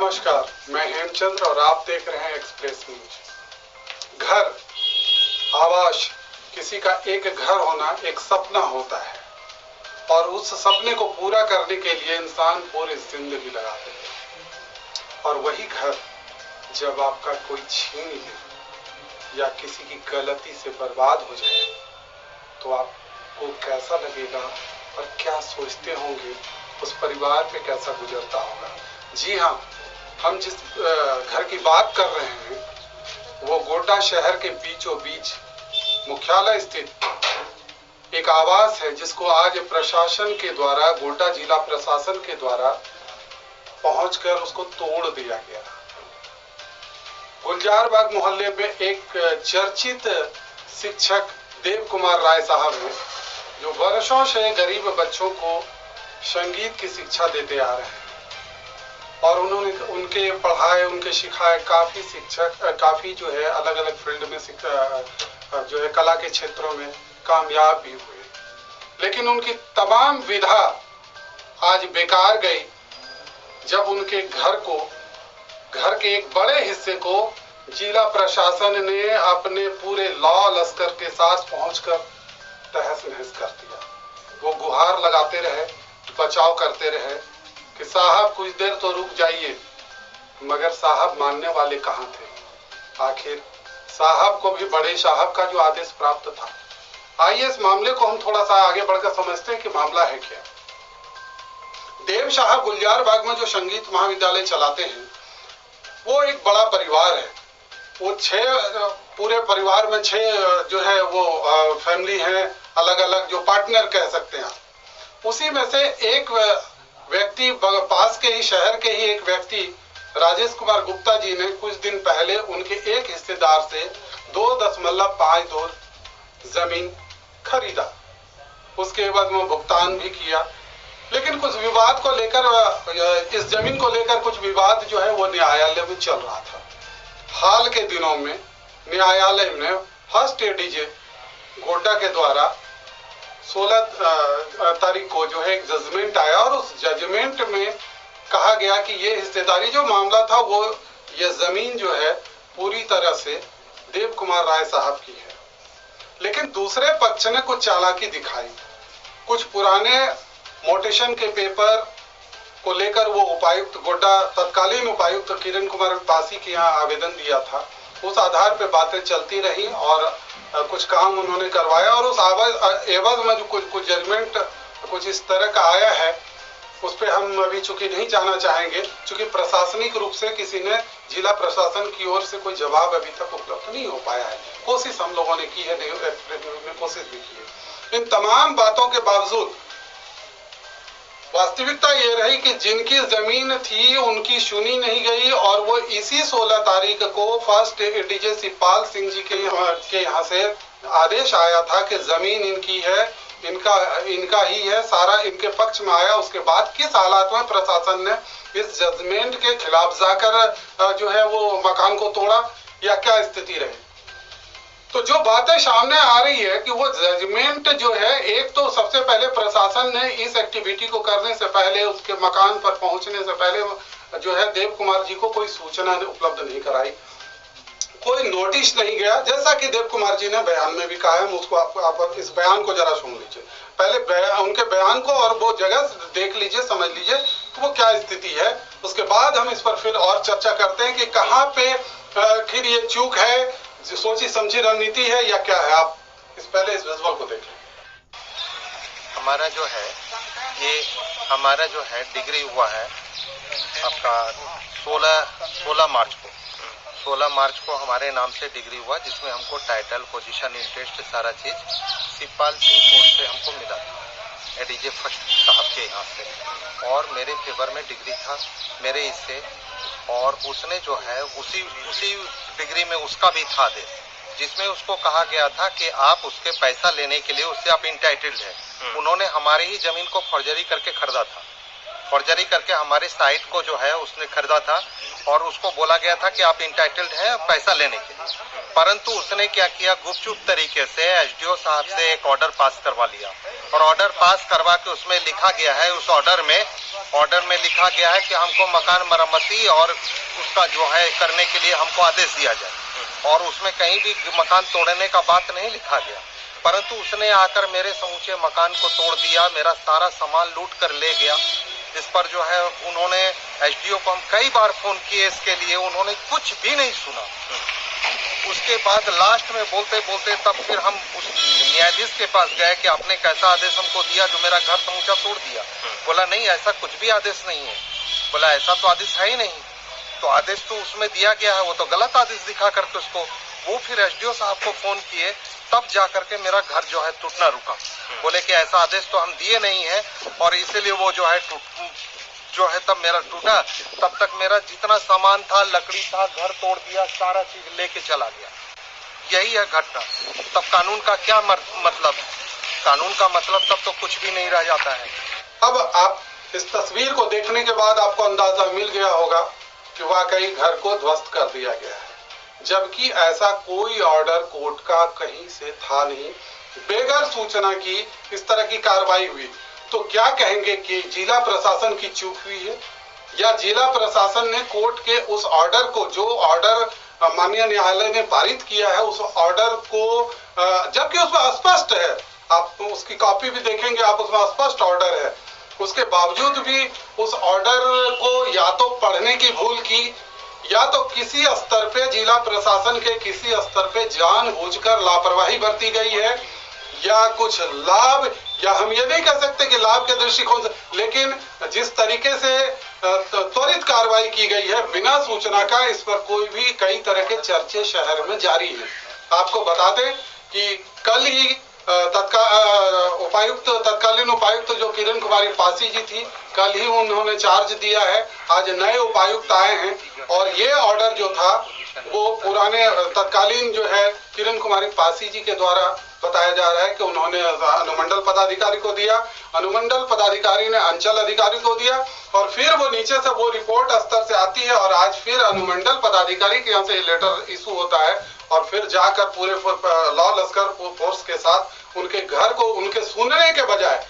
नमस्कार, मैं हेमचंद्र और आप देख रहे हैं एक्सप्रेस न्यूज। घर, आवास, किसी का एक घर होना एक सपना होता है और उस सपने को पूरा करने के लिए इंसान पूरी जिंदगी लगाते हैं। और वही घर जब आपका कोई छीन ले या किसी की गलती से बर्बाद हो जाए तो आपको कैसा लगेगा और क्या सोचते होंगे, उस परिवार पे कैसा गुजरता होगा। जी हाँ, हम जिस घर की बात कर रहे हैं वो गोड्डा शहर के बीचों बीच मुख्यालय स्थित एक आवास है, जिसको आज प्रशासन के द्वारा, गोड्डा जिला प्रशासन के द्वारा पहुंचकर उसको तोड़ दिया गया। गुलजार बाग मोहल्ले में एक चर्चित शिक्षक देव कुमार राय साहब हैं, जो वर्षों से गरीब बच्चों को संगीत की शिक्षा देते आ रहे हैं और उन्होंने उनके पढ़ाए, उनके सिखाए काफी शिक्षक काफी जो है अलग अलग फील्ड में जो है कला के क्षेत्रों में कामयाब भी हुए, लेकिन उनकी तमाम विधा आज बेकार गई जब उनके घर के एक बड़े हिस्से को जिला प्रशासन ने अपने पूरे लॉ लश्कर के साथ पहुंचकर तहस नहस कर दिया। वो गुहार लगाते रहे, बचाव करते रहे कि साहब कुछ देर तो रुक जाइए, मगर साहब मानने वाले कहां थे। आखिर साहब को भी बड़े साहब का जो आदेश प्राप्त था। आइए इस मामले को हम थोड़ा सा आगे बढ़कर समझते हैं कि मामला है क्या। देव साहब गुलजार बाग में जो संगीत महाविद्यालय चलाते हैं वो एक बड़ा परिवार है। वो पूरे परिवार में 6 जो है वो फैमिली है, अलग अलग जो पार्टनर कह सकते हैं। उसी में से एक व्यक्ति, पास के ही शहर के ही एक व्यक्ति राजेश कुमार गुप्ता जी ने कुछ दिन पहले उनके एक हिस्सेदार से 2.52 जमीन खरीदा। उसके बाद वो भुगतान भी किया, लेकिन कुछ विवाद को लेकर, इस जमीन को लेकर कुछ विवाद जो है वो न्यायालय में चल रहा था। हाल के दिनों में न्यायालय में फर्स्ट एडीजे गोड्डा के द्वारा 16 तारीख को जो है एक जजमेंट आया और उस जजमेंट में कहा गया कि ये हिस्सेदारी जो मामला था वो ये जमीन जो है पूरी तरह से देव कुमार राय साहब की है। लेकिन दूसरे पक्ष ने कुछ चालाकी दिखाई। कुछ पुराने मोटेशन के पेपर को लेकर वो उपायुक्त गोड्डा, तत्कालीन उपायुक्त किरण कुमार पासी के यहाँ आवेदन दिया था। उस आधार पे बातें चलती रही और कुछ काम उन्होंने करवाया और उस एवज में जो कुछ जजमेंट कुछ इस तरह का आया है, उस पर हम अभी चूंकि नहीं जाना चाहेंगे, चूंकि प्रशासनिक रूप से किसी ने, जिला प्रशासन की ओर से कोई जवाब अभी तक उपलब्ध नहीं हो पाया है। कोशिश हम लोगों ने की है, कोशिश भी की है। इन तमाम बातों के बावजूद वास्तविकता ये रही कि जिनकी जमीन थी उनकी सुनी नहीं गई और वो इसी 16 तारीख को फर्स्ट एडीजे शिवपाल सिंह जी के यहाँ से आदेश आया था कि जमीन इनकी है, इनका ही है, सारा इनके पक्ष में आया। उसके बाद किस हालात में प्रशासन ने इस जजमेंट के खिलाफ जाकर जो है वो मकान को तोड़ा या क्या स्थिति रही। तो जो बातें सामने आ रही है कि वो जजमेंट जो है, एक तो सबसे पहले प्रशासन ने इस एक्टिविटी को करने से पहले, उसके मकान पर पहुंचने से पहले जो है देव कुमार जी को कोई सूचना उपलब्ध नहीं कराई, कोई नोटिस नहीं गया। जैसा कि देव कुमार जी ने बयान में भी कहा है, उसको आप इस बयान को जरा सुन लीजिए, पहले उनके बयान को और वो जगह देख लीजिए, समझ लीजिए कि वो क्या स्थिति है। उसके बाद हम इस पर फिर और चर्चा करते हैं कि कहाँ पे फिर ये चूक है, सोची समझी रणनीति है या क्या है। आप पहले इस विजुअल को देखें। हमारा जो है डिग्री हुआ है आपका 16 मार्च को हमारे नाम से डिग्री हुआ, जिसमें हमको टाइटल, पोजीशन, इंटरेस्ट, सारा चीज शिवपाल सिंह कोर्ट से हमको मिला था, एडीजे फर्स्ट साहब के यहाँ से, और मेरे फेवर में डिग्री था मेरे हिस्से। और उसने जो है उसी डिग्री में उसका भी था आदेश, जिसमें उसको कहा गया था कि आप उसके पैसा लेने के लिए उससे आप इंटाइटल्ड है। उन्होंने हमारी ही जमीन को फर्जरी करके खरीदा था फॉर्जरी करके हमारे साइट को जो है उसने खरीदा था और उसको बोला गया था कि आप इंटाइटल्ड हैं पैसा लेने के लिए, परंतु उसने क्या किया, गुपचुप तरीके से एसडीओ साहब से एक ऑर्डर पास करवा लिया और ऑर्डर पास करवा के उसमें लिखा गया है, उस ऑर्डर में लिखा गया है कि हमको मकान मरम्मती और उसका जो है करने के लिए हमको आदेश दिया जाए और उसमें कहीं भी मकान तोड़ने का बात नहीं लिखा गया, परंतु उसने आकर मेरे समूचे मकान को तोड़ दिया, मेरा सारा सामान लूट कर ले गया। इस पर जो है उन्होंने एसडीओ को हम कई बार फोन किए इसके लिए, उन्होंने कुछ भी नहीं सुना। उसके बाद लास्ट में बोलते बोलते तब फिर हम उस न्यायाधीश के पास गए कि आपने कैसा आदेश हमको दिया जो मेरा घर समूचा तोड़ दिया। बोला नहीं, ऐसा कुछ भी आदेश नहीं है। बोला ऐसा तो आदेश है ही नहीं, तो आदेश तो उसमें दिया गया है, वो तो गलत आदेश दिखा करके उसको। वो फिर एसडीओ साहब को फोन किए, तब जा करके मेरा घर जो है टूटना रुका। बोले कि ऐसा आदेश तो हम दिए नहीं है और इसीलिए वो जो है तब मेरा टूटा। तब तक मेरा जितना सामान था, लकड़ी था, घर तोड़ दिया, सारा चीज लेके चला गया। यही है घटना। तब कानून का क्या मतलब? कानून का मतलब तब तो कुछ भी नहीं रह जाता है। अब आप इस तस्वीर को देखने के बाद आपको अंदाजा मिल गया होगा कि वाकई घर को ध्वस्त कर दिया गया है, जबकि ऐसा कोई ऑर्डर कोर्ट का कहीं से था नहीं। बेगर सूचना की इस तरह की कार्रवाई हुई, तो क्या कहेंगे कि जिला प्रशासन की चूक हुई है या जिला प्रशासन ने कोर्ट के उस ऑर्डर को, जो ऑर्डर माननीय न्यायालय ने पारित किया है, उस ऑर्डर को, जबकि उसमें स्पष्ट है, आप उसकी कॉपी भी देखेंगे, आप उसमें स्पष्ट ऑर्डर है, उसके बावजूद भी उस ऑर्डर को या तो पढ़ने की भूल की या तो किसी स्तर पे जिला प्रशासन के किसी स्तर पे जानबूझकर लापरवाही बरती गई है, या कुछ लाभ, या हम ये नहीं कह सकते कि लाभ के दृष्टिकोण से, लेकिन जिस तरीके से त्वरित कार्रवाई की गई है बिना सूचना का, इस पर कोई भी कई तरह के चर्चे शहर में जारी है। आपको बता दें कि कल ही तत्कालीन उपायुक्त जो किरण कुमारी पासी जी थी, कल ही उन्होंने चार्ज दिया है। आज नए उपायुक्त आए हैं और ये ऑर्डर जो था वो पुराने तत्कालीन जो है किरण कुमारी पासी जी के द्वारा बताया जा रहा है कि उन्होंने अनुमंडल पदाधिकारी को दिया, अनुमंडल पदाधिकारी ने अंचल अधिकारी को दिया और फिर वो नीचे से वो रिपोर्ट स्तर से आती है और आज फिर अनुमंडल पदाधिकारी के यहाँ से लेटर इशू होता है और फिर जाकर पूरे लॉ लश्कर फोर्स के साथ उनके घर को, उनके सुनने के बजाय,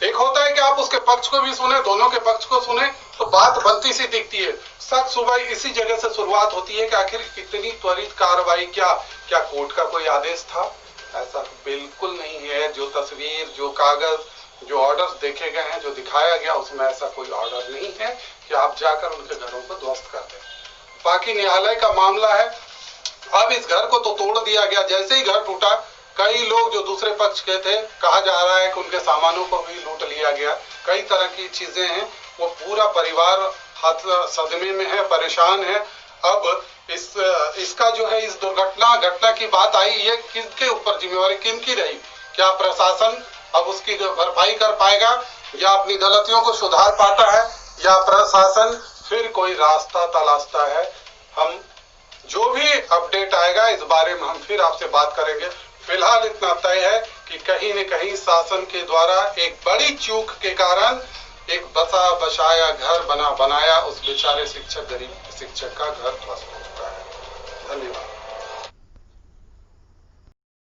एक होता है कि आप उसके पक्ष को भी सुने, दोनों के पक्ष को सुने, तो बात बनती सी दिखती है। सच सुबह इसी जगह से शुरुआत होती है कि आखिर इतनी त्वरित कार्रवाई, क्या कोर्ट का कोई आदेश था? ऐसा बिल्कुल नहीं है। जो तस्वीर, जो कागज, जो ऑर्डर्स देखे गए हैं, जो दिखाया गया, उसमें ऐसा कोई ऑर्डर नहीं है कि आप जाकर उनके घरों को ध्वस्त कर दें। बाकी न्यायालय का मामला है। अब इस घर को तो तोड़ दिया गया, जैसे ही घर टूटा कई लोग जो दूसरे पक्ष के थे, कहा जा रहा है कि उनके सामानों को भी लूट लिया गया, कई तरह की चीजें हैं। वो पूरा परिवार सदमे में है, परेशान है। अब इसका जो है, इस घटना की बात आई, ये किसके ऊपर जिम्मेवारी किनकी रही? क्या प्रशासन अब उसकी भरपाई कर पाएगा या अपनी गलतियों को सुधार पाता है, या प्रशासन फिर कोई रास्ता तलाशता है? हम जो भी अपडेट आएगा इस बारे में हम फिर आपसे बात करेंगे। फिलहाल इतना तय है कि कहीं न कहीं शासन के द्वारा एक बड़ी चूक के कारण एक बसा बसाया घर बनाया उस बेचारे गरीब शिक्षक का घर ध्वस्त हो चुका है। धन्यवाद।